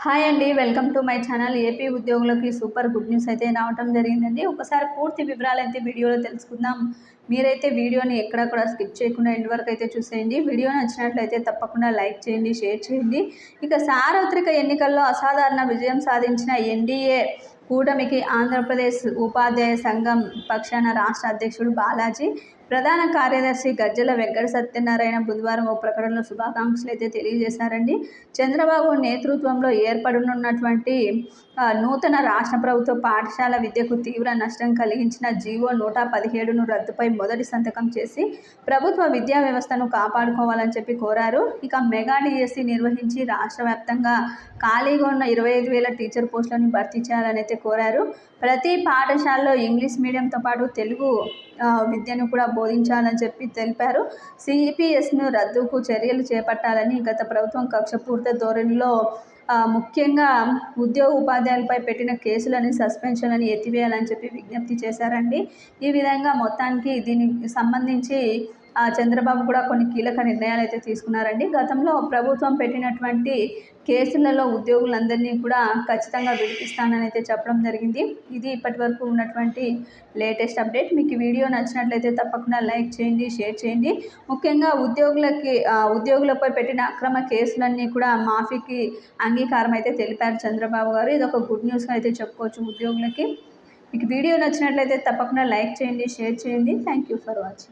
Hi అండి, welcome to my channel. AP ఉద్యోగులకి super good news అయితే రావటం జరిగిందండి. ఒకసారి పూర్తి వివరాలు అయితే వీడియోలో తెలుసుకుందాం. మీరైతే వీడియోని ఎక్కడ కూడా స్కిప్ చేయకుండా ఎండ్ వరకు అయితే చూసేయండి. వీడియో నచ్చినట్లయితే తప్పకుండా లైక్ చేయండి, షేర్ చేయండి. ఇక సార్వత్రిక ఎన్నికల్లో అసాధారణ విజయం సాధించిన ఎన్డీఏ కూటమికి ఆంధ్రప్రదేశ్ ఉపాధ్యాయ సంఘం పక్షాన రాష్ట్ర అధ్యక్షుడు బాలాజీ, ప్రధాన కార్యదర్శి గజ్జల వెంకట సత్యనారాయణ బుధవారం ఓ ప్రకటనలో శుభాకాంక్షలు అయితే తెలియజేశారండి. చంద్రబాబు నేతృత్వంలో ఏర్పడనున్నటువంటి నూతన రాష్ట్ర ప్రభుత్వ పాఠశాల విద్యకు తీవ్ర నష్టం కలిగించిన జీవో 117ను రద్దుపై మొదటి సంతకం చేసి ప్రభుత్వ విద్యా వ్యవస్థను కాపాడుకోవాలని చెప్పి కోరారు. ఇక మెగా డిఎస్సి నిర్వహించి రాష్ట్ర వ్యాప్తంగా ఖాళీగా ఉన్న 25,000 టీచర్ పోస్టులను భర్తీ చేయాలని అయితే కోరారు. ప్రతి పాఠశాలలో ఇంగ్లీష్ మీడియంతో పాటు తెలుగు విద్యను కూడా బోధించాలని చెప్పి తెలిపారు. సిపిఎస్ను రద్దుకు చర్యలు చేపట్టాలని గత ప్రభుత్వం కక్షపూరిత ధోరణిలో ముఖ్యంగా ఉద్యోగ ఉపాధ్యాయులపై పెట్టిన కేసులని సస్పెన్షన్లని ఎత్తివేయాలని చెప్పి విజ్ఞప్తి చేశారండి. ఈ విధంగా మొత్తానికి దీనికి సంబంధించి చంద్రబాబు కూడా కొన్ని కీలక నిర్ణయాలు అయితే తీసుకున్నారండి. గతంలో ప్రభుత్వం పెట్టినటువంటి కేసులలో ఉద్యోగులందరినీ కూడా ఖచ్చితంగా విడిపిస్తానని అయితే చెప్పడం జరిగింది. ఇది ఇప్పటి వరకు ఉన్నటువంటి లేటెస్ట్ అప్డేట్. మీకు వీడియో నచ్చినట్లయితే తప్పకుండా లైక్ చేయండి, షేర్ చేయండి. ముఖ్యంగా ఉద్యోగులపై పెట్టిన అక్రమ కేసులన్నీ కూడా మాఫీకి అంగీకారం అయితే తెలిపారు చంద్రబాబు గారు. ఇది ఒక గుడ్ న్యూస్గా అయితే చెప్పుకోవచ్చు ఉద్యోగులకి. మీకు వీడియో నచ్చినట్లయితే తప్పకుండా లైక్ చేయండి, షేర్ చేయండి. Thank you for watching.